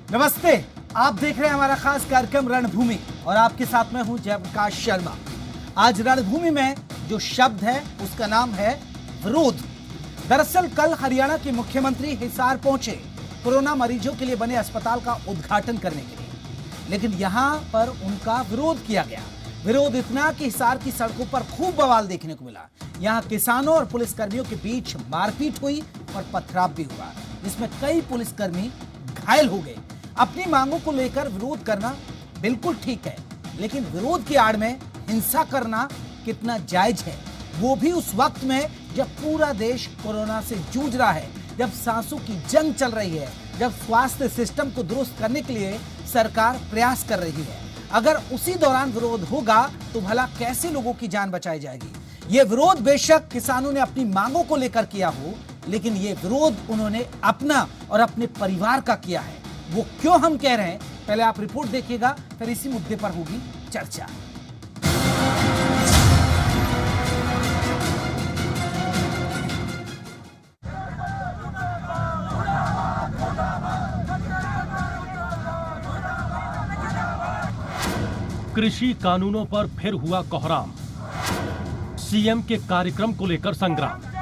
नमस्ते, आप देख रहे हैं हमारा खास कार्यक्रम रणभूमि और आपके साथ में हूं जयप्रकाश शर्मा। आज रणभूमि में जो शब्द है उसका नाम है विरोध। दरअसल कल हरियाणा के मुख्यमंत्री हिसार पहुंचे कोरोना मरीजों के लिए बने अस्पताल का उद्घाटन करने के लिए, लेकिन यहां पर उनका विरोध किया गया। विरोध इतना कि हिसार की सड़कों पर खूब बवाल देखने को मिला। यहां किसानों और पुलिसकर्मियों के बीच मारपीट हुई और पथराव भी हुआ, जिसमें कई पुलिसकर्मी घायल हो गए। अपनी मांगों को लेकर विरोध करना बिल्कुल ठीक है, लेकिन विरोध की आड़ में हिंसा करना कितना जायज है, वो भी उस वक्त में जब पूरा देश कोरोना से जूझ रहा है, जब सांसों की जंग चल रही है, जब स्वास्थ्य सिस्टम को दुरुस्त करने के लिए सरकार प्रयास कर रही है। अगर उसी दौरान विरोध होगा तो भला कैसे लोगों की जान बचाई जाएगी। ये विरोध बेशक किसानों ने अपनी मांगों को लेकर किया हो, लेकिन ये विरोध उन्होंने अपना और अपने परिवार का किया है। वो क्यों हम कह रहे हैं, पहले आप रिपोर्ट देखिएगा, फिर इसी मुद्दे पर होगी चर्चा। कृषि कानूनों पर फिर हुआ कोहराम। सीएम के कार्यक्रम को लेकर संग्राम।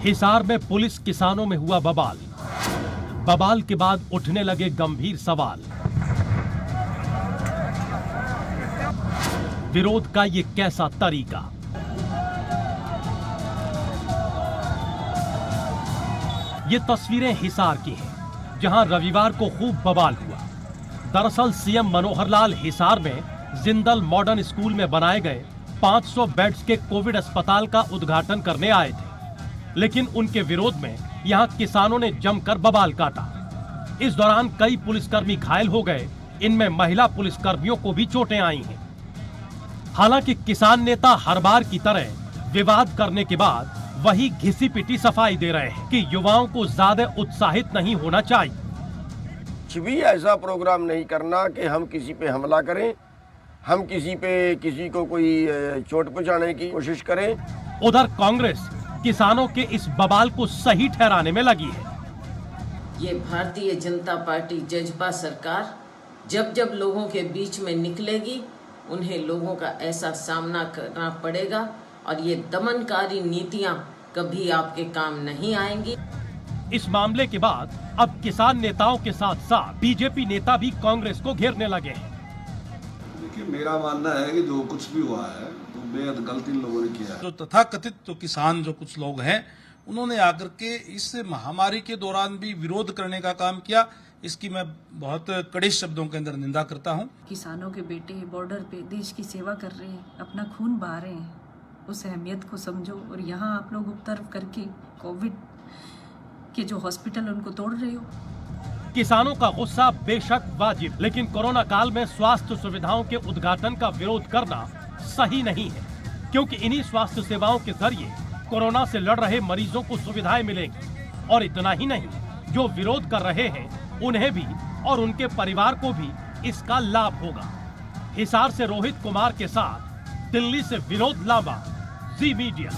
हिसार में पुलिस किसानों में हुआ बवाल। बवाल के बाद उठने लगे गंभीर सवाल। विरोध का ये कैसा तरीका? ये तस्वीरें हिसार की हैं, जहां रविवार को खूब बवाल हुआ। दरअसल सीएम मनोहर लाल हिसार में जिंदल मॉडर्न स्कूल में बनाए गए 500 बेड्स के कोविड अस्पताल का उद्घाटन करने आए थे, लेकिन उनके विरोध में यहां किसानों ने जमकर बवाल काटा। इस दौरान कई पुलिसकर्मी घायल हो गए, इनमें महिला पुलिसकर्मियों को भी चोटें आई हैं। हालांकि किसान नेता हर बार की तरह विवाद करने के बाद वही घिसी पिटी सफाई दे रहे हैं कि युवाओं को ज्यादा उत्साहित नहीं होना चाहिए। कुछ भी ऐसा प्रोग्राम नहीं करना कि हम किसी पे हमला करें, हम किसी को कोई चोट पहुंचाने की कोशिश करें। उधर कांग्रेस किसानों के इस बवाल को सही ठहराने में लगी है। ये भारतीय जनता पार्टी जज्बा सरकार जब जब लोगों के बीच में निकलेगी, उन्हें लोगों का ऐसा सामना करना पड़ेगा और ये दमनकारी नीतियां कभी आपके काम नहीं आएंगी। इस मामले के बाद अब किसान नेताओं के साथ साथ बीजेपी नेता भी कांग्रेस को घेरने लगे हैं। देखिए, मेरा मानना है कि जो कुछ भी हुआ है तो बेहद गलती लोगों ने किया है। जो तथाकथित तो किसान जो कुछ लोग हैं, उन्होंने आकर के इस महामारी के दौरान भी विरोध करने का काम किया, इसकी मैं बहुत कड़े शब्दों के अंदर निंदा करता हूं। किसानों के बेटे बॉर्डर पे देश की सेवा कर रहे हैं, अपना खून बहा रहे हैं, उस अहमियत को समझो। और यहाँ आप लोग उपद्रव करके कोविड के जो हॉस्पिटल उनको तोड़ रहे हो। किसानों का गुस्सा बेशक वाजिब, लेकिन कोरोना काल में स्वास्थ्य सुविधाओं के उद्घाटन का विरोध करना सही नहीं है, क्योंकि इन्हीं स्वास्थ्य सेवाओं के जरिए कोरोना से लड़ रहे मरीजों को सुविधाएं मिलेंगी। और इतना ही नहीं, जो विरोध कर रहे हैं उन्हें भी और उनके परिवार को भी इसका लाभ होगा। हिसार से रोहित कुमार के साथ दिल्ली से विनोद लांबा, जी मीडिया।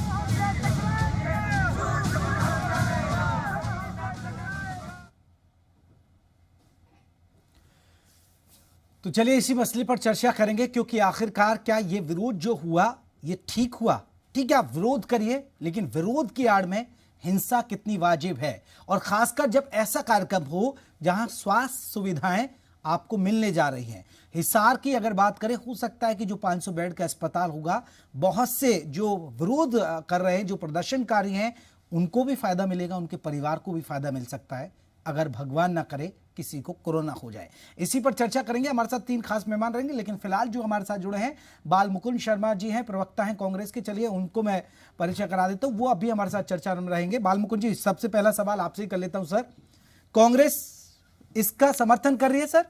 तो चलिए इसी मसले पर चर्चा करेंगे, क्योंकि आखिरकार क्या ये विरोध जो हुआ ये ठीक हुआ? ठीक है, आप विरोध करिए, लेकिन विरोध की आड़ में हिंसा कितनी वाजिब है, और खासकर जब ऐसा कार्यक्रम हो जहां स्वास्थ्य सुविधाएं आपको मिलने जा रही हैं। हिसार की अगर बात करें, हो सकता है कि जो 500 बेड का अस्पताल होगा, बहुत से जो विरोध कर रहे हैं, जो प्रदर्शनकारी हैं, उनको भी फायदा मिलेगा, उनके परिवार को भी फायदा मिल सकता है, अगर भगवान ना करे किसी को कोरोना हो जाए। इसी पर चर्चा करेंगे। हमारे साथ 3 खास मेहमान रहेंगे, लेकिन फिलहाल जो हमारे साथ जुड़े हैं, बाल मुकुंद शर्मा जी हैं, प्रवक्ता हैं कांग्रेस के। चलिए उनको मैं परिचय करा देता हूं, वो अभी हमारे साथ चर्चा में रहेंगे। बाल मुकुंद जी, सबसे पहला सवाल आपसे ही कर लेता हूं सर, कांग्रेस इसका समर्थन कर रही है सर,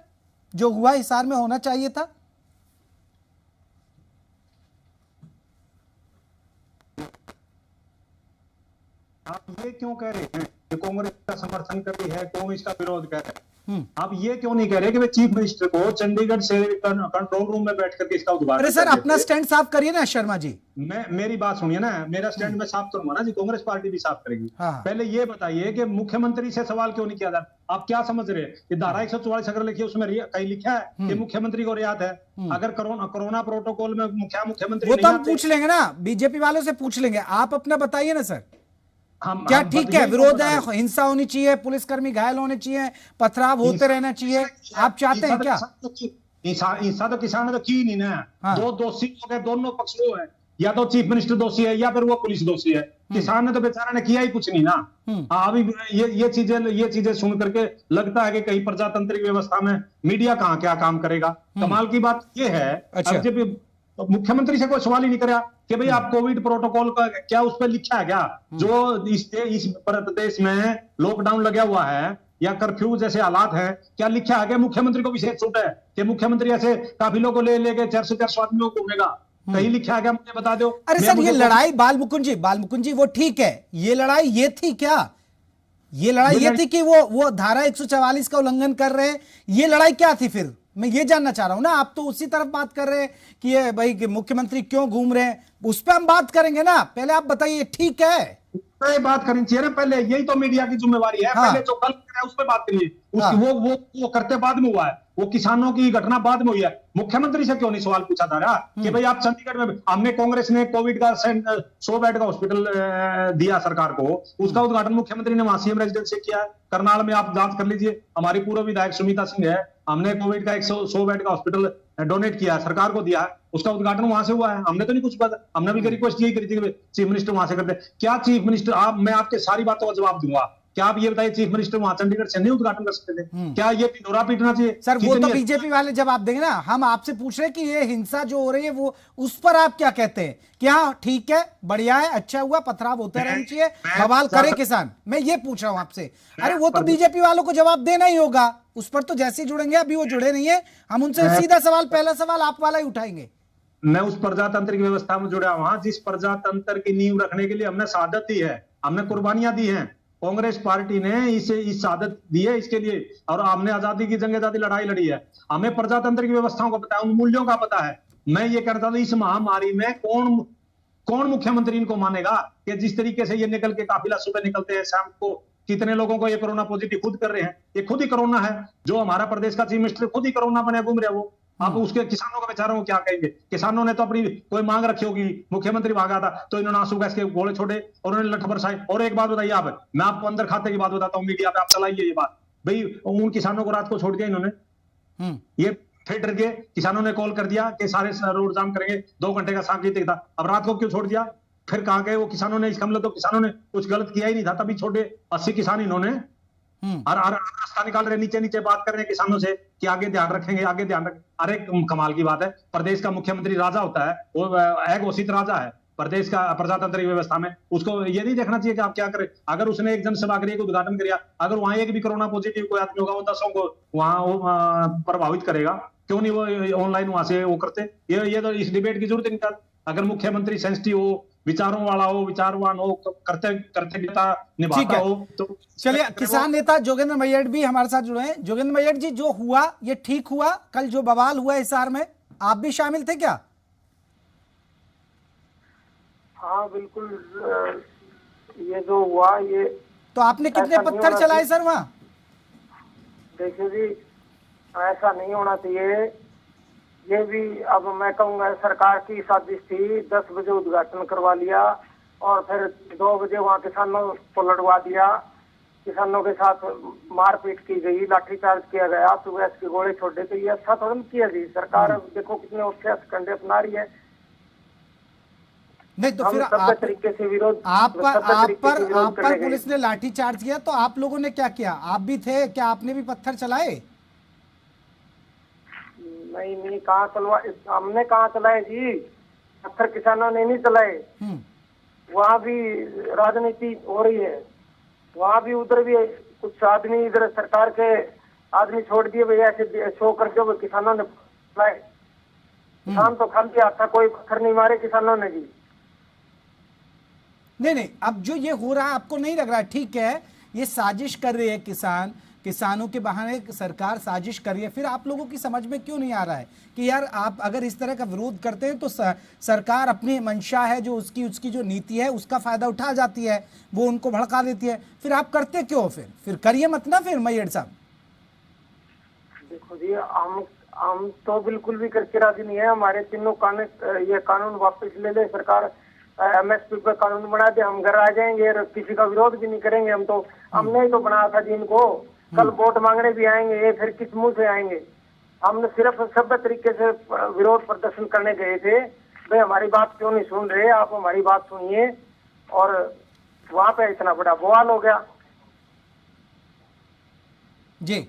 जो हुआ हिसार में होना चाहिए था? आप ये क्यों कह रहे हैं कि कांग्रेस का समर्थन कर रही है, कांग्रेस का विरोध कर रहे हैं? आप ये क्यों नहीं कह रहे कि वे चीफ मिनिस्टर को चंडीगढ़ से कंट्रोल रूम में बैठ करके इसका उद्घाटन? अरे सर अपना स्टैंड साफ करिए ना शर्मा जी। मेरी बात सुनिए ना, मेरा स्टैंड मैं साफ करूंगा ना जी, कांग्रेस पार्टी भी साफ करेगी। हाँ। पहले ये बताइए कि मुख्यमंत्री से सवाल क्यों नहीं किया जाता? आप क्या समझ रहे हैं कि धारा 144 अगर लिखी है उसमें कहीं लिखा है कि मुख्यमंत्री को रियायत है? अगर कोरोना प्रोटोकॉल में मुख्यमंत्री वो तो हम पूछ लेंगे ना, बीजेपी वालों से पूछ लेंगे। आप अपना बताइए ना सर, क्या ठीक है? विरोध है, हिंसा होनी चाहिए, पुलिसकर्मी घायल होने चाहिए, पथराव होते रहना चाहिए, आप चाहते हैं क्या? हिंसा तो किसान ने तो की नहीं ना। दो दोषी लोग हैं, दोनों पक्ष वो है, या तो चीफ मिनिस्टर दोषी है या फिर वो पुलिस दोषी है। किसान ने तो बेचारा ने किया ही कुछ नहीं ना। अभी ये चीजें सुन करके लगता है कि कहीं प्रजातांत्रिक व्यवस्था में मीडिया कहाँ क्या काम करेगा। कमाल की बात ये है, जब मुख्यमंत्री से कोई सवाल ही नहीं करा कि भाई आप कोविड प्रोटोकॉल का क्या उस पर लिखा है क्या? जो इस प्रदेश में लॉकडाउन लगा हुआ है या कर्फ्यू जैसे हालात है, क्या लिखा है कि मुख्यमंत्री को विशेष छूट है कि मुख्यमंत्री ऐसे काफिलों को लेके 400 आदमियों को घूमेगा? कहीं लिखा है क्या? मुझे बता दो। अरे सर ये लड़ाई बालमुकुंद जी वो ठीक है, ये लड़ाई ये थी क्या? ये लड़ाई ये थी कि वो धारा 144 का उल्लंघन कर रहे हैं, ये लड़ाई क्या थी फिर? मैं ये जानना चाह रहा हूं ना। आप तो उसी तरफ बात कर रहे हैं कि ये भाई कि मुख्यमंत्री क्यों घूम रहे हैं, उस पर हम बात करेंगे ना। पहले आप बताइए, ठीक है बात करनी चाहिए ना पहले, यही तो मीडिया की जिम्मेवारी है। पहले जो कल है उस पर बात करिए। वो करते बाद में हुआ है, वो किसानों की घटना बाद में हुई है। मुख्यमंत्री से क्यों नहीं सवाल पूछा जा रहा कि भाई आप चंडीगढ़ में, हमने कांग्रेस ने कोविड का 100 बेड का हॉस्पिटल दिया सरकार को, उसका उद्घाटन मुख्यमंत्री ने वहां सीएम रेजिडेंस से किया। करनाल में आप जांच कर लीजिए, हमारी पूर्व विधायक सुमिता सिंह है, हमने कोविड का 100 बेड का हॉस्पिटल डोनेट किया, सरकार को दिया है, उसका उद्घाटन वहां से हुआ है। हमने तो नहीं कुछ पता, हमने भी रिक्वेस्ट यही करी थी चीफ मिनिस्टर वहां से करते। क्या चीफ मिनिस्टर, मैं आपके सारी बातों का जवाब दूंगा, क्या आप ये बताइए चीफ मिनिस्टर वहां चंडीगढ़ से नहीं उद्घाटन कर सकते थे? क्या ये ढिंढोरा पीटना चाहिए? सर वो तो बीजेपी वाले जवाब देंगे ना। हम आपसे पूछ रहे हैं कि ये हिंसा जो हो रही है वो, उस पर आप क्या कहते हैं? क्या ठीक है, बढ़िया है, अच्छा हुआ, पथराव होते रहना चाहिए, बवाल करे किसान? मैं ये पूछ रहा हूं आपसे। अरे वो तो बीजेपी वालों को जवाब देना ही होगा, उस पर तो जैसे जुड़ेंगे, अभी वो जुड़े नहीं है, हम उनसे सीधा सवाल, पहला सवाल आप वाला ही उठाएंगे। मैं उस प्रजातांत्रिक व्यवस्था में जुड़ा हुआ, जिस प्रजातंत्र की नींव रखने के लिए हमने शहादत दी है, हमने कुर्बानियां दी हैं। कांग्रेस पार्टी ने इस शहादत दी है इसके लिए, और हमने आजादी की जंग आजादी लड़ाई लड़ी है। हमें प्रजातंत्र की व्यवस्थाओं का पता है, उन मूल्यों का पता है। मैं ये कहता था इस महामारी में कौन मुख्यमंत्री इनको मानेगा कि जिस तरीके से ये निकल के काफिला सुबह निकलते हैं, शाम को कितने लोगों को ये कोरोना पॉजिटिव खुद कर रहे हैं। ये खुद ही कोरोना है, जो हमारा प्रदेश का चीफ मिनिस्टर खुद ही कोरोना बने घूम रहे वो। आप उसके किसानों को बेचारों को क्या कहेंगे? किसानों ने तो अपनी कोई मांग रखी होगी, मुख्यमंत्री भागा था तो इन्होंने आंसू गैस के गोले छोड़े और उन्होंने लठ बरसाए। और एक बात बताइए आप, मैं आपको अंदर खाते की बात बताता हूँ, मीडिया पे आप चलाइए ये बात। भाई उन किसानों को रात को छोड़ दिया इन्होंने, ये थिएटर के किसानों ने कॉल कर दिया कि सारे रोड जाम करेंगे, 2 घंटे का सांकेतिक था। अब रात को क्यों छोड़ दिया? फिर कहाँ गए वो किसानों ने? इसका मतलब तो किसानों ने कुछ गलत किया ही नहीं था, तभी छोड़े 80 किसान इन्होंने। और रास्ता निकाल रहे, नीचे बात कर रहे हैं किसानों से कि आगे ध्यान रखेंगे, आगे ध्यान रखेंगे। अरे कमाल की बात है, प्रदेश का मुख्यमंत्री राजा होता है, वो अघोषित राजा है प्रदेश का प्रजातांत्रिक व्यवस्था में। उसको ये नहीं देखना चाहिए कि आप क्या करें। अगर उसने एक जनसभा करी, उद्घाटन किया, अगर वहां एक भी कोरोना पॉजिटिव कोई आदमी होगा, वो 10 को वहां प्रभावित करेगा। क्यों नहीं वो ऑनलाइन वहां से वो करते? ये तो इस डिबेट की जरूरत नहीं। अगर मुख्यमंत्री सेंसिटिव हो, विचारों वाला हो, विचारवान हो, करते निभाता हो तो चलिए। किसान नेता जोगेंद्र मैयड़ भी हमारे साथ जुड़े हैं। जोगेंद्र मैयड़ जी, जो हुआ ये ठीक हुआ? कल जो बवाल हुआ हिसार में, आप भी शामिल थे क्या? हाँ बिल्कुल, ये जो हुआ ये तो आपने कितने पत्थर चलाए सर वहां? देखिए जी, ऐसा नहीं होना चाहिए। ये भी अब मैं कहूँगा सरकार की साजिश थी। 10 बजे उद्घाटन करवा लिया और फिर 2 बजे वहाँ किसानों को लड़वा दिया, किसानों के साथ मारपीट की गई, लाठीचार्ज किया गया, तो गैस के गोले छोड़े। तो ये अच्छा थोड़ा किया जी सरकार। देखो कितने उसके कंडे अपना रही है। नहीं तो फिर आप तरीके से विरोध, आप पर पुलिस ने लाठीचार्ज किया, तो आप लोगों ने क्या किया? आप भी थे क्या? आपने भी पत्थर चलाए? नहीं, कहाँ चलवाए, हमने कहाँ चलाए जी? पत्थर किसानों ने नहीं चलाए। वहाँ भी राजनीति हो रही है, वहाँ भी उधर भी कुछ आदमी, इधर सरकार के आदमी छोड़ दिए भैया ऐसे शो कर जो किसानों ने चलाए। किसान तो खाली हाथ था, कोई पत्थर नहीं मारे किसानों ने जी। नहीं, अब जो ये हो रहा है आपको नहीं लग रहा? ठीक है, ये साजिश कर रहे हैं किसान, किसानों के बहाने सरकार साजिश कर रही है, फिर आप लोगों की समझ में क्यों नहीं आ रहा है कि यार आप अगर इस तरह का विरोध करते हैं तो सरकार अपनी मंशा है जो उसकी जो नीति है उसका फायदा उठा जाती है, वो उनको भड़का देती है, फिर आप करते क्यों? फिर करिए मत ना फिर मैयड़ साहब। देखो जी, हम तो बिल्कुल भी करके राजी नहीं है। हमारे तीनों कानून वापस ले ले सरकार, MSP पे कानून बना दे, हम घर आ जाएंगे और किसी का विरोध भी नहीं करेंगे। हमने ही तो बनाया था जी इनको। कल वोट मांगने भी आएंगे, ये फिर किस मुंह से आएंगे? हमने सिर्फ सभ्य तरीके से विरोध प्रदर्शन करने गए थे। भाई हमारी बात क्यों नहीं सुन रहे? आप हमारी बात सुनिए। और वहां पे इतना बड़ा बवाल हो गया जी।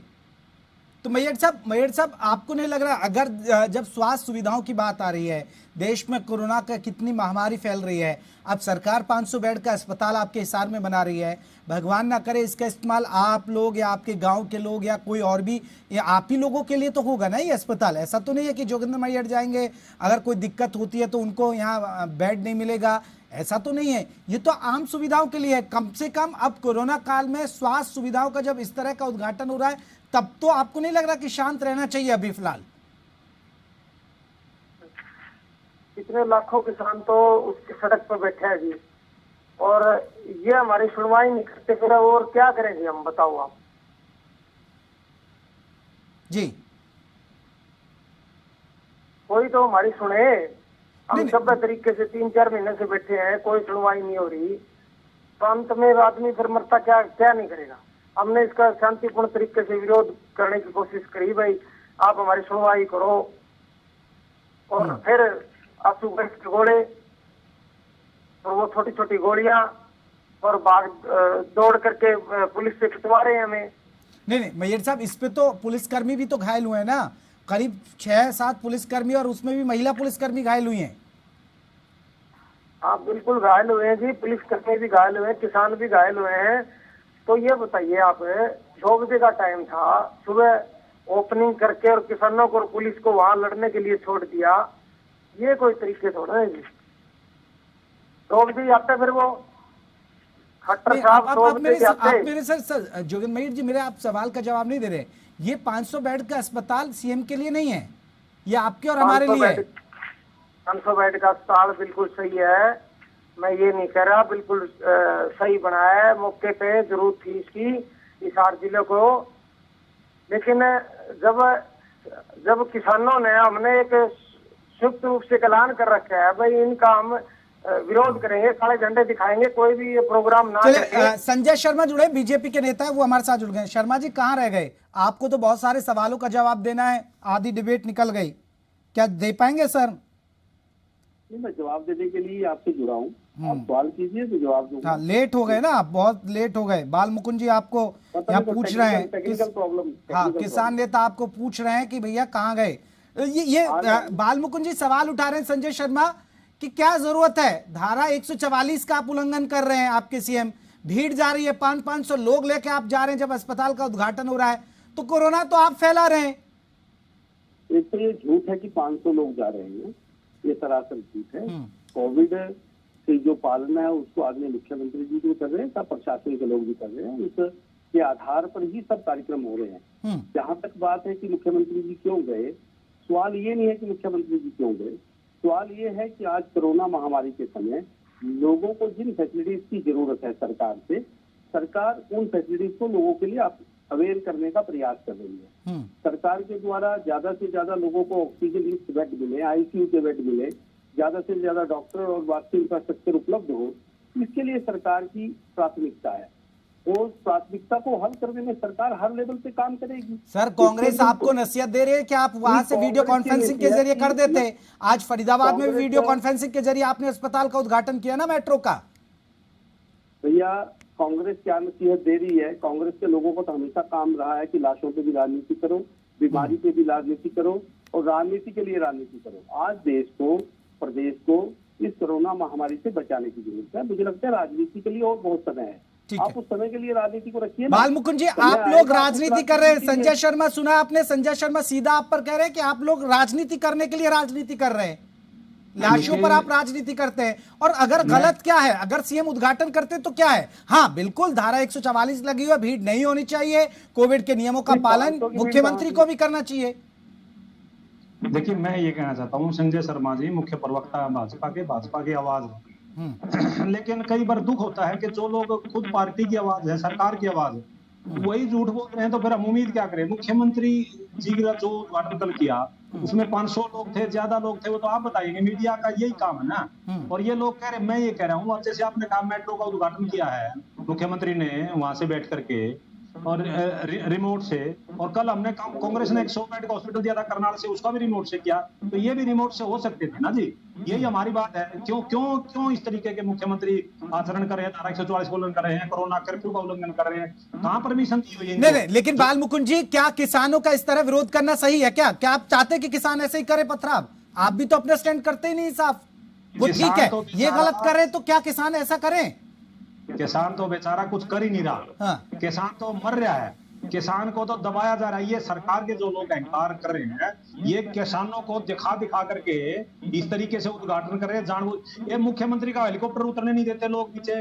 तो मैयड़ साहब आपको नहीं लग रहा, अगर जब स्वास्थ्य सुविधाओं की बात आ रही है, देश में कोरोना का कितनी महामारी फैल रही है, अब सरकार 500 बेड का अस्पताल आपके हिसार में बना रही है, भगवान ना करे इसका इस्तेमाल आप लोग या आपके गांव के लोग या कोई और भी, या आप ही लोगों के लिए तो होगा ना ये अस्पताल। ऐसा तो नहीं है कि जोगिंदर मैयड़ जाएंगे, अगर कोई दिक्कत होती है तो उनको यहाँ बेड नहीं मिलेगा, ऐसा तो नहीं है। ये तो आम सुविधाओं के लिए है। कम से कम अब कोरोना काल में स्वास्थ्य सुविधाओं का जब इस तरह का उद्घाटन हो रहा है, तब तो आपको नहीं लग रहा कि शांत रहना चाहिए अभी फिलहाल? कितने लाखों किसान तो उसकी सड़क पर बैठे हैं जी, और ये हमारी सुनवाई नहीं करते, फिर और क्या करेंगे हम, बताओ आप जी। कोई तो हमारी सुने। हम सभ्य तरीके से 3-4 महीने से बैठे हैं, कोई सुनवाई नहीं हो रही, तो अंत में आदमी फिर मरता क्या नहीं करेगा। हमने इसका शांतिपूर्ण तरीके से विरोध करने की कोशिश करी, भाई आप हमारी सुनवाई करो। और फिर आंसू गैस के गोले और वो छोटी छोटी गोलियां और भाग दौड़ करके पुलिस से खिंचवा रहे हैं हमें। नहीं मैयड़ साहब, इस पे तो पुलिसकर्मी भी तो घायल हुए हैं ना, करीब 6-7 पुलिसकर्मी, और उसमें भी महिला पुलिसकर्मी घायल हुई हैं। आप बिल्कुल घायल हुए हैं जी, पुलिसकर्मी भी घायल हुए हैं, किसान भी घायल हुए हैं। तो ये बताइए आप, 2 बजे का टाइम था, सुबह ओपनिंग करके और किसानों को और पुलिस को वहां लड़ने के लिए छोड़ दिया, ये कोई तरीके थोड़ा है जी। 2 बजे आते फिर वो खट्टर साहब 2 बजे आते। मेरे सर जोगिंदर मैयड़ जी, मेरे आप सवाल का जवाब नहीं दे रहे। ये 500 बेड का अस्पताल सीएम के लिए नहीं है, ये आपके और हमारे लिए है। 500 बेड का अस्पताल बिल्कुल सही है, मैं ये नहीं कह रहा, बिल्कुल सही बनाया है, मौके पे जरूरत थी इसकी हिसार जिले को। लेकिन जब किसानों ने, हमने एक संयुक्त रूप से ऐलान कर रखा है, भाई इनका हम विरोध करेंगे, काले झंडे दिखाएंगे, कोई भी ये प्रोग्राम ना करे। संजय शर्मा जुड़े, बीजेपी के नेता है, वो हमारे साथ जुड़ गए। शर्मा जी कहाँ रह गए? आपको तो बहुत सारे सवालों का जवाब देना है, आधी डिबेट निकल गई, क्या दे पाएंगे सर? मैं जवाब देने के लिए आपसे जुड़ा हूँ, आप सवाल कीजिए तो जवाब दूंगा। हाँ, लेट हो गए ना आप, बहुत लेट हो गए। बाल मुकुंद जी आपको यहाँ पूछ रहे हैं, हाँ किसान नेता आपको पूछ रहे हैं कि भैया कहाँ गए। ये बाल मुकुंद जी सवाल उठा रहे हैं संजय शर्मा कि क्या जरूरत है, धारा 144 का आप उल्लंघन कर रहे हैं, आपके सीएम, भीड़ जा रही है, 500-500 लोग लेके आप जा रहे हैं, जब अस्पताल का उद्घाटन हो रहा है तो कोरोना तो आप फैला रहे हैं। एक तो ये झूठ है कि 500 लोग जा रहे हैं, ये सरासर झूठ है। कोविड से जो पालना है उसको आदमी मुख्यमंत्री जी भी कर रहे हैं, सब प्रशासन के लोग भी कर रहे हैं, उसके आधार पर ही सब कार्यक्रम हो रहे हैं। जहां तक बात है कि मुख्यमंत्री जी क्यों गए, सवाल ये नहीं है कि मुख्यमंत्री जी क्यों गए, सवाल ये है कि आज कोरोना महामारी के समय लोगों को जिन फैसिलिटीज की जरूरत है सरकार से, सरकार उन फैसिलिटीज को लोगों के लिए अवेयर करने का प्रयास कर रही है। सरकार के द्वारा ज्यादा से ज्यादा लोगों को ऑक्सीजन युक्त बेड मिले, आईसीयू के बेड मिले, ज्यादा से ज्यादा डॉक्टर और बाकी इंफ्रास्ट्रक्चर उपलब्ध हो, इसके लिए सरकार की प्राथमिकता है। उस प्राथमिकता को हल करने में सरकार हर लेवल पे काम करेगी। सर कांग्रेस आपको नसीहत दे रही है कि आप वहां से वीडियो कॉन्फ्रेंसिंग के जरिए कर देते। आज फरीदाबाद में भी वीडियो कॉन्फ्रेंसिंग के जरिए आपने अस्पताल का उद्घाटन किया ना, मेट्रो का। भैया कांग्रेस क्या नसीहत दे रही है, कांग्रेस के लोगों को तो हमेशा काम रहा है कि लाशों पे भी राजनीति करो, बीमारी पे भी राजनीति करो और राजनीति के लिए राजनीति करो। आज देश को, प्रदेश को इस कोरोना महामारी से बचाने की जरूरत है। मुझे लगता है राजनीति के लिए और बहुत समय है, आप उस समय के लिए राजनीति को रखिए। बाल मुकुंद जी, आप लोग राजनीति कर रहे हैं, संजय शर्मा सुना आपने, संजय शर्मा सीधा आप पर कह रहे हैं कि आप लोग राजनीति करने के लिए राजनीति कर रहे हैं। लाशों पर आप राजनीति करते हैं। और अगर गलत क्या है, अगर सीएम उद्घाटन करते तो क्या है? हाँ बिल्कुल, धारा 144 लगी हुई, भीड़ नहीं होनी चाहिए, कोविड के नियमों का पालन मुख्यमंत्री को भी करना चाहिए। देखिए, मैं ये कहना चाहता हूँ, संजय शर्मा जी मुख्य प्रवक्ता भाजपा की आवाज है। लेकिन कई बार दुख होता है कि जो लोग खुद पार्टी की आवाज है, सरकार की आवाज है, वही झूठ बोल रहे हैं, तो फिर हम उम्मीद क्या करें? मुख्यमंत्री जी का जो उद्घाटन कल किया उसमें 500 लोग थे, ज्यादा लोग थे, वो तो आप बताइए, मीडिया का यही काम है ना। और ये लोग कह रहे, मैं ये कह रहा हूँ, जैसे आपने कहा मेट्रो का उद्घाटन किया है मुख्यमंत्री ने वहां से बैठ करके और रिमोट से, और कल हमने कांग्रेस ने 100 बेड का हॉस्पिटल दिया था करनाल से, उसका भी रिमोट से किया, तो ये भी रिमोट से हो सकते थे ना जी। यही हमारी बात है। क्यों क्यों क्यों इस तरीके के मुख्यमंत्री आचरण कर रहे हैं, धारा 144 का उल्लंघन कर रहे हैं, कोरोना कर्फ्यू का उल्लंघन कर रहे हैं? कहां परमिशन दी हुई है? नहीं, लेकिन बाल मुकुंद जी, क्या किसानों का इस तरह विरोध करना सही है? क्या आप चाहते कि किसान ऐसे ही करे पथराव? आप भी तो अपने स्टैंड करते ही नहीं साफ। वो ठीक है, ये गलत कर रहे तो क्या किसान ऐसा करें? किसान तो बेचारा कुछ कर ही नहीं रहा। किसान तो मर रहा है, किसान को तो दबाया जा रहा है। ये सरकार के जो लोग अहंकार कर रहे हैं, ये किसानों को दिखा करके इस तरीके से उद्घाटन कर रहे हैं जानबूझ। ये मुख्यमंत्री का हेलीकॉप्टर उतरने नहीं देते लोग पीछे,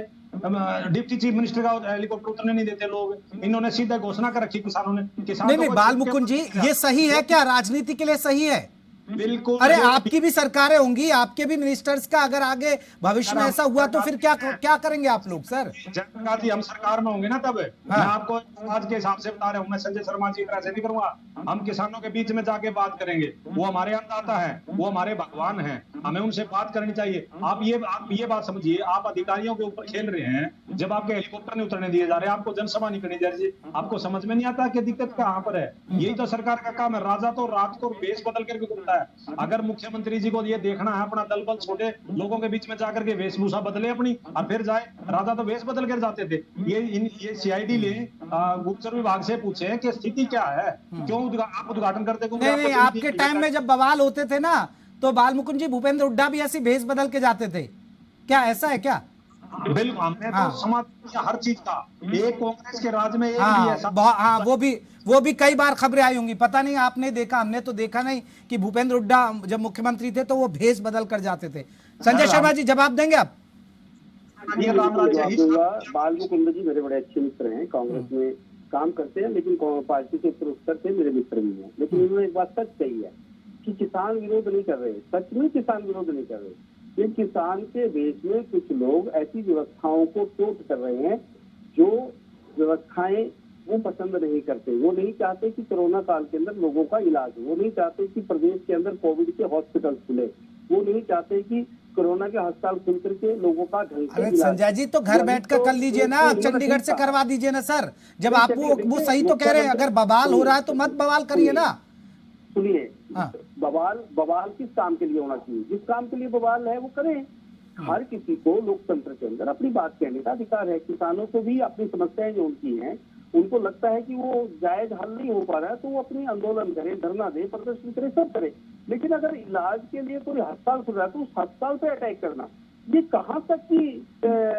डिप्टी चीफ मिनिस्टर का हेलीकॉप्टर उतरने नहीं देते लोग। इन्होंने सीधा घोषणा कर रखी किसानों ने। नहीं, बाल मुकुंद जी, ये सही है क्या? राजनीति के लिए सही है? बिल्कुल। अरे आपकी भी सरकारें होंगी, आपके भी मिनिस्टर्स का अगर आगे भविष्य में ऐसा हुआ तो फिर क्या करेंगे आप लोग? सर जयप्रकाश जी, हम सरकार में होंगे ना तब। मैं आपको आज के हिसाब से बता रहा हूँ, मैं संजय शर्मा जी तरह से नहीं करूंगा। हम किसानों के बीच में जाके बात करेंगे, वो हमारे अन्नदाता हैं, वो हमारे भगवान हैं, हमें उनसे बात करनी चाहिए। आप ये बात समझिए, आप अधिकारियों के ऊपर खेल रहे हैं। जब आपके हेलीकॉप्टर नहीं उतरने दिए जा रहे, आपको जनसभा नहीं करनी जा रही, आपको समझ में नहीं आता कि दिक्कत कहाँ पर है? यही तो सरकार का काम है। राजा तो रात को वेश बदल करके घूमता है। अगर मुख्यमंत्री जी को ये देखना है अपना दल बल छोटे लोगों के बीच में जाकर के वेशभूषा बदले अपनी और फिर जाए, राजा तो वेश बदल कर जाते थे। ये सीआईडी ले गुप्तचर विभाग से पूछे कि स्थिति क्या है, क्यों आप उद्घाटन करते? नहीं, आपके टाइम में जब बवाल होते थे ना, तो बाल मुकुंद जी, भूपेंद्र हुड्डा भी ऐसी भेष बदल के जाते थे। क्या ऐसा है क्या? बिल्कुल, हमने तो समाज हर चीज का, एक कांग्रेस के राज में एक भी ऐसा। वो भी कई बार खबरें आई होंगी, पता नहीं आपने देखा, हमने तो देखा नहीं कि भूपेंद्र हुड्डा जब मुख्यमंत्री थे तो वो भेष बदल कर जाते थे। संजय शर्मा जी, जवाब देंगे आप? बाल मुकुंद जी मेरे बड़े अच्छे मित्र हैं, कांग्रेस में काम करते हैं, लेकिन पार्टी के उत्तर से मेरे मित्र भी हैं। लेकिन उन्होंने एक बात सच कही है कि किसान विरोध नहीं कर रहे, सच में किसान विरोध नहीं कर रहे। ये किसान के देश में कुछ लोग ऐसी व्यवस्थाओं को टोट कर रहे हैं जो व्यवस्थाएं वो पसंद नहीं करते। वो नहीं चाहते कि कोरोना काल के अंदर लोगों का इलाज हो, वो नहीं चाहते कि प्रदेश के अंदर कोविड के हॉस्पिटल खुले, वो नहीं चाहते कि कोरोना के अस्पताल खुल करके लोगों का ढंग से इलाज। संजय जी, तो घर बैठकर कर लीजिए ना, चंडीगढ़ से करवा दीजिए ना सर। जब आप वो सही तो कह रहे हैं, अगर बवाल हो रहा है तो मत बवाल करिए ना। सुनिए, बवाल किस काम के लिए होना चाहिए? जिस काम के लिए बवाल है वो करें। हर किसी को लोकतंत्र के अंदर अपनी बात कहने का अधिकार है। किसानों को भी अपनी समस्याएं जो उनकी हैं, उनको लगता है कि वो जायज हल नहीं हो पा रहा है तो वो अपनी आंदोलन करे, धरना दे, प्रदर्शन करे, सब करे। लेकिन अगर इलाज के लिए कोई अस्पताल खुल रहा है तो उस अस्पताल पे अटैक करना, ये कहाँ तक की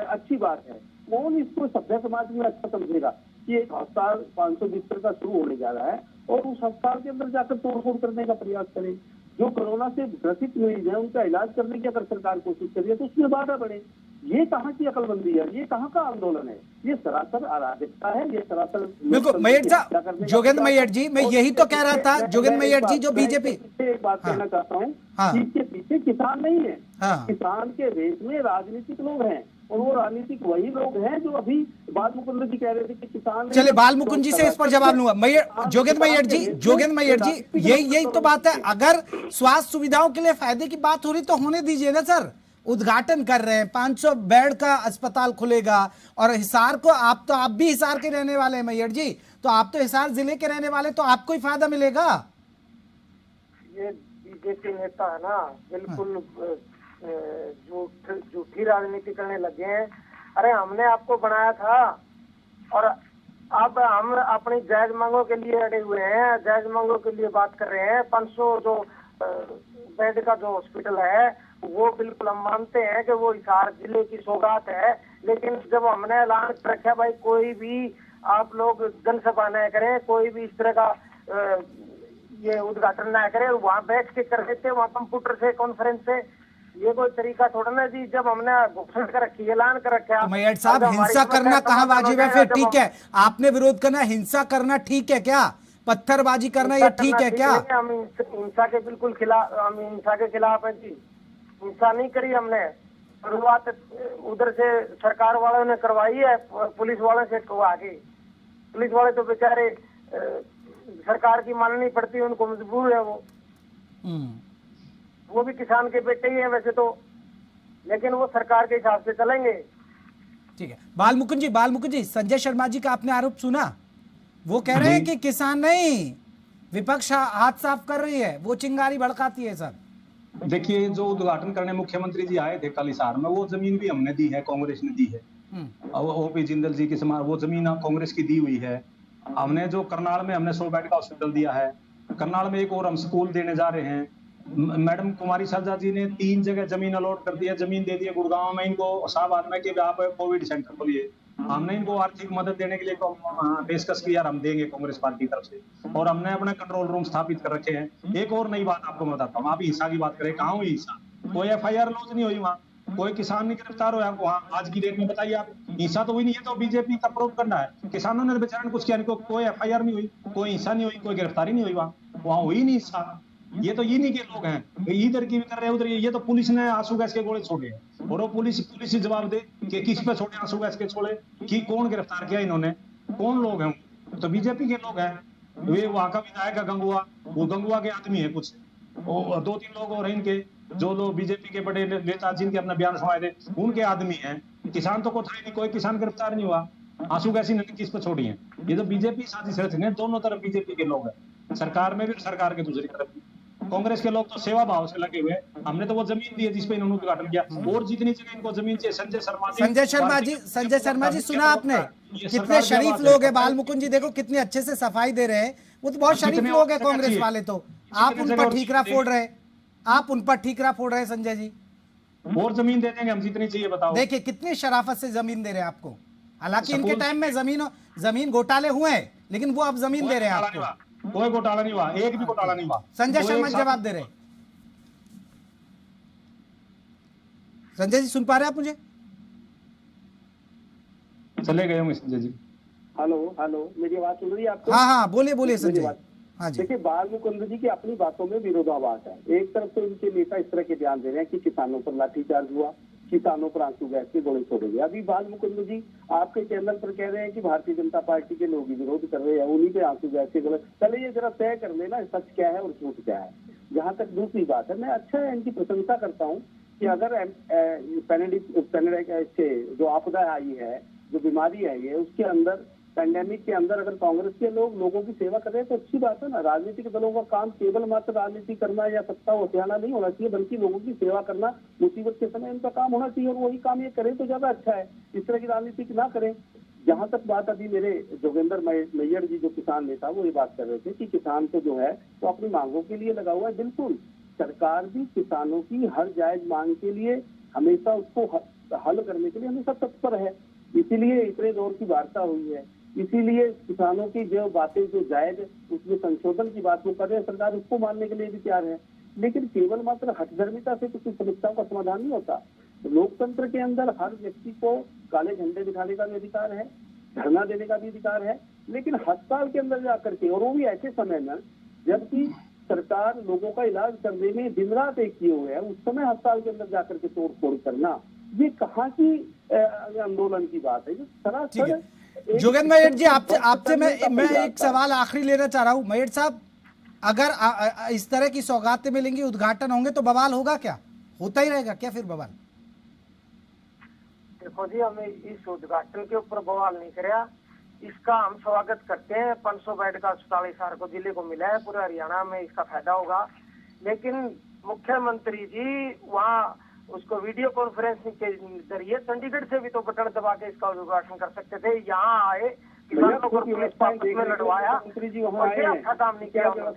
अच्छी बात है? कौन इसको सभ्य समाज में अच्छा समझेगा कि एक अस्पताल 500 बिस्तर का शुरू होने जा रहा है और उस अस्पताल के अंदर जाकर तोड़फोड़ करने का प्रयास करें? जो कोरोना से ग्रसित मरीज है उनका इलाज करने की अगर सरकार कोशिश करिए तो उसमें बाधा बढ़े। ये कहाँ की अकलमंदी है? ये कहाँ का आंदोलन है? ये सरासर अराजकता है, ये सरासर। बिल्कुल मैयट साहब, जोगेंद्र मैयट जी, मैं यही तो कह रहा था। जोगेंद्र मैयट जी, जो बीजेपी, एक बात कहना चाहता हूँ, इसके पीछे किसान नहीं है। किसान के देश में राजनीतिक लोग हैं और वो राजनीतिक वही लोग हैं जो अभी बाल मुकुंद जी कह रहे थे कि किसान। चलिए, बाल मुकुंद जी से इस पर जवाब लूंगा। जोगेंद्र मैयट जी, यही तो बात है। अगर स्वास्थ्य सुविधाओं के लिए फायदे की बात हो रही तो होने दीजिए ना सर। उद्घाटन कर रहे हैं, 500 बेड का अस्पताल खुलेगा। और हिसार को, आप भी हिसार के रहने वाले हैं मैयट जी, तो आप तो हिसार जिले के रहने वाले, तो आपको ही फायदा मिलेगा। ये बीजेपी नेता है ना, बिल्कुल झूठी राजनीति करने लगे हैं। अरे हमने आपको बनाया था और अब हम अपनी जायज मांगों के लिए अड़े हुए हैं, जायज मांगों के लिए बात कर रहे हैं। 500 जो बेड का जो हॉस्पिटल है वो बिल्कुल हम मानते हैं कि वो हिसार जिले की सौगात है। लेकिन जब हमने ऐलान रखा भाई कोई भी आप लोग जनसभा न करें, कोई भी इस तरह का ये उद्घाटन न करें, वहाँ बैठ के कर देते, वहाँ कंप्यूटर से, कॉन्फ्रेंस से, ये कोई तरीका थोड़ा ना जी, जब हमने घोषणा कर रखी है, ऐलान कर रखा है। तो मय्यर साहब, हिंसा करना कहाँ वाजिब है फिर? ठीक है, आपने विरोध करना, हिंसा करना ठीक है क्या? पत्थरबाजी करना ये ठीक है क्या? हम हिंसा के बिल्कुल खिलाफ, हम हिंसा के खिलाफ है जी। हिंसा नहीं करी हमने, शुरुआत उधर से सरकार वालों ने करवाई है, पुलिस वालों से करवा के। पुलिस वाले तो बेचारे सरकार की माननी पड़ती है, उनको मजबूर है वो भी किसान के बेटे ही है वैसे तो, लेकिन वो सरकार के हिसाब से चलेंगे। ठीक है, बालमुकुंद जी, संजय शर्मा जी का आपने आरोप सुना? वो कह रहे हैं कि किसान नहीं, विपक्ष हाथ साफ कर रही है, वो चिंगारी भड़काती है। सर देखिए, जो उद्घाटन करने मुख्यमंत्री जी आए थे कल हिसार में, वो जमीन भी हमने दी है, कांग्रेस ने दी है। ओपी जिंदल जी के समान वो जमीन कांग्रेस की दी हुई है। हमने जो करनाल में हमने 100 बेड का हॉस्पिटल दिया है, करनाल में एक और हम स्कूल देने जा रहे हैं। मैडम कुमारी शारदा जी ने 3 जगह जमीन अलॉट कर दिया, जमीन दे दी है गुड़गांव में इनको, साहब में कि आप कोविड सेंटर खोलिए। हमने इनको आर्थिक मदद देने के लिए पेशकश की, यार हम देंगे कांग्रेस पार्टी की तरफ से, और हमने अपने कंट्रोल रूम स्थापित कर रखे हैं। एक और नई बात आपको बताता हूँ, आप हिंसा की बात करें, कहाँ हुई हिंसा? कोई FIR लॉन्च नहीं हुई वहाँ, कोई किसान नहीं गिरफ्तार हुआ वहाँ आज की डेट में। बताइए आप, हिंसा तो हुई नहीं है, तो बीजेपी का प्रूफ करना है। किसानों ने बेचारे कुछ किया नहीं, कोई FIR नहीं हुई, कोई हिंसा नहीं हुई, कोई गिरफ्तारी नहीं हुई, वहाँ हुई नहीं हिंसा। ये तो ये नहीं के लोग हैं इधर की भी कर रहे हैं उधर, ये तो पुलिस ने आंसू गैस के गोले छोड़े हैं, और वो पुलिस ही जवाब दे कि किस पे छोड़े आंसू गैस के छोड़े, कि कौन गिरफ्तार किया इन्होंने, कौन लोग हैं? तो बीजेपी के लोग हैं। वे वहां का विधायक है गंगुआ, वो गंगुआ के आदमी है कुछ, 2-3 लोग और इनके जो लोग बीजेपी के बड़े नेता जिनके अपना बयान सुनाए थे, उनके आदमी हैं। किसान तो कोई नहीं, कोई किसान गिरफ्तार नहीं हुआ, आंसू गैस इन्होंने किस पे छोड़ी है? ये तो बीजेपी साजिश रचने, दोनों तरफ बीजेपी के लोग हैं, सरकार में भी, सरकार के दूसरी तरफ भी। कांग्रेस के लोग तो सेवा भाव से लगे हुए। हमने तो वो जमीन दी है जिसपे इन्होंने उद्घाटन किया, और जितनी जगह इनको जमीन चाहिए। संजय शर्मा जी सुना आपने? कितने शरीफ लोग हैं बालमुकुंद जी, देखो कितने अच्छे से सफाई दे रहे हैं, वो तो बहुत शरीफ लोग हैं कांग्रेस वाले। तो आप उन पर ठीकरा फोड़ रहे, आप उन पर ठीकरा फोड़ रहे संजय जी। और जमीन दे देंगे हम जितनी चाहिए, बताओ। देखिए कितनी शराफत से जमीन दे रहे हैं आपको। हालांकि इनके टाइम में जमीन घोटाले हुए हैं, लेकिन वो अब जमीन दे रहे हैं आपको। कोई घोटाला नहीं हुआ, एक भी घोटाला नहीं हुआ। संजय शर्मा जवाब दे रहे। संजय जी सुन पा रहे हैं आप मुझे? चले गए होंगे संजय जी। हेलो, मेरी आवाज सुन रही है आपको? हाँ, बोलिए संजय। हाँ जी। देखिए, बालमुकुंद जी की अपनी बातों में विरोधाभास है। एक तरफ तो इनके नेता इस तरह के बयान दे रहे हैं कि किसानों पर लाठीचार्ज हुआ, किसानों पर आंसू गैस के गोले छोड़े गए। अभी बालमुकुंद जी आपके चैनल पर कह रहे हैं कि भारतीय जनता पार्टी के लोग ही विरोध कर रहे हैं, उन्हीं पे आंसू गैस के गोले। पहले ये जरा तय कर लेना सच क्या है और झूठ क्या है। जहां तक दूसरी बात है, मैं अच्छा है इनकी प्रशंसा करता हूँ कि अगर इससे जो आपदा आई है, जो बीमारी आई है, उसके अंदर पैंडेमिक के अंदर अगर कांग्रेस के लोग लोगों की सेवा कर रहे हैं तो अच्छी बात है ना। राजनीतिक दलों का काम केवल मात्र राजनीति करना या सत्ता हथियाना नहीं होना चाहिए, बल्कि लोगों की सेवा करना मुसीबत के समय इनका काम होना चाहिए, और वही काम ये करें तो ज्यादा अच्छा है। इस तरह की राजनीति ना करें। जहां तक बात अभी मेरे जोगेंद्र मैयर जी जो किसान नेता, वो ये बात कर रहे थे कि किसान तो जो है तो अपनी मांगों के लिए लगा हुआ है। बिल्कुल, सरकार भी किसानों की हर जायज मांग के लिए हमेशा उसको हल करने के लिए हमेशा तत्पर है। इसीलिए इतने दौर की वार्ता हुई है, इसीलिए किसानों की जो बातें जो जायज उसमें संशोधन की बात वो कर रहे हैं, सरकार उसको मानने के लिए भी तैयार है। लेकिन केवल मात्र हठधर्मिता से कुछ समस्याओं का समाधान नहीं होता। लोकतंत्र के अंदर हर व्यक्ति को काले झंडे दिखाने का भी अधिकार है, धरना देने का भी अधिकार है, लेकिन अस्पताल के अंदर जाकर के, और वो भी ऐसे समय में जबकि सरकार लोगों का इलाज करने में दिन रात एक किए हुए है, उस समय अस्पताल के अंदर जाकर के तोड़ फोड़ करना, ये कहाँ की आंदोलन की बात है? सरासर जोगेंद्र मैयर जी, आपसे मैं एक सवाल आखिरी लेना चाह रहा हूँ। मैयर साहब, अगर इस तरह की सौगातें मिलेंगी, उद्घाटन होंगे, तो बवाल होगा क्या? होता ही रहेगा क्या फिर बवाल? देखो जी, हमें इस उद्घाटन के ऊपर बवाल नहीं कराया, इसका हम स्वागत करते हैं। 500 बेड का अस्पताल हिसार को जिले को मिला है, पूरे हरियाणा में इसका फायदा होगा। लेकिन मुख्यमंत्री जी वहाँ उसको वीडियो कॉन्फ्रेंसिंग के जरिए चंडीगढ़ से भी तो बटन दबा के इसका उद्घाटन कर सकते थे। यहाँ आए, किसानों को पुलिस पास में लड़वाया, अच्छा काम नहीं किया। और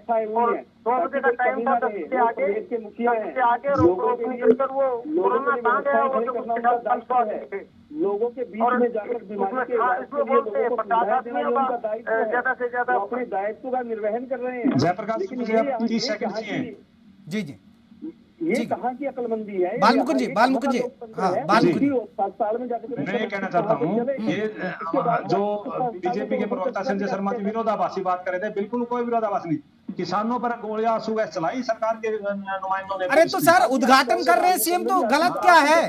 2 बजे का टाइम था, 10 से आगे रोशनी जलकर वो कोरोना कहाँ गया, वो जो उसके साथ 500 आदमी थे लोगों के बीच में जाकर बीमारी के ज्यादा से ज्यादा अपने दायित्व का निर्वहन कर रहे हैं। जयप्रकाश जी, ये कहाँ की अकलमंदी है? बालमुकुंद जी, बालमुकुंद जी, हाँ, बालमुकुंद जी, 7 साल में जाकर मैं ये कहना चाहता हूँ, ये जो बीजेपी के प्रवक्ता संजय शर्मा जी विरोधाभासी बात कर रहे थे, बिल्कुल कोई विरोधाभास नहीं। किसानों पर गोलियां आंसू गैस चलाई सरकार के नुमाइंदों ने। अरे तो सर उद्घाटन कर रहे हैं सीएम, तो गलत क्या है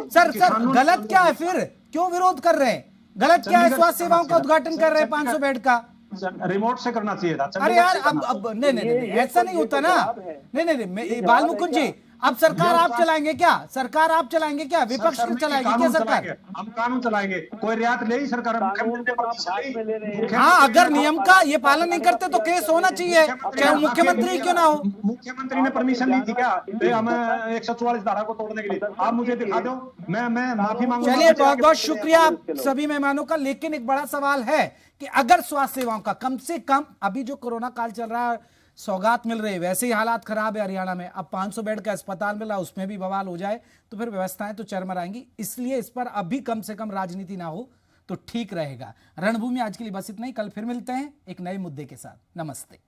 सर? गलत क्या है फिर? क्यों विरोध कर रहे हैं? गलत क्या है? स्वास्थ्य सेवाओं का उद्घाटन कर रहे हैं 500 बेड का। रिमोट से करना चाहिए था। अरे यार अब नहीं ऐसा नहीं होता ना। नहीं बालमुकुंद जी, अब सरकार आप चलाएंगे क्या? सरकार आप चलाएंगे क्या? विपक्ष चलाएगी क्या सरकार? हम कानून चलाएंगे। कोई रियायत ले ही सरकार। हाँ, अगर नियम का ये पालन नहीं करते तो केस होना चाहिए, चाहे मुख्यमंत्री क्यों ना हो। मुख्यमंत्री ने परमिशन ली थी क्या हमें 144 धारा को तोड़ने के लिए? आप मुझे दिखा दो, मैं माफी मांगूंगा। चलिए, बहुत बहुत शुक्रिया सभी मेहमानों का। लेकिन एक बड़ा सवाल है कि अगर स्वास्थ्य सेवाओं का कम से कम, अभी जो कोरोना काल चल रहा है, सौगात मिल रही है, वैसे ही हालात खराब है हरियाणा में, अब 500 बेड का अस्पताल मिला, उसमें भी बवाल हो जाए तो फिर व्यवस्थाएं तो चरमराएंगी। इसलिए इस पर अभी कम से कम राजनीति ना हो तो ठीक रहेगा। रणभूमि आज के लिए बस इतना ही। कल फिर मिलते हैं एक नए मुद्दे के साथ। नमस्ते।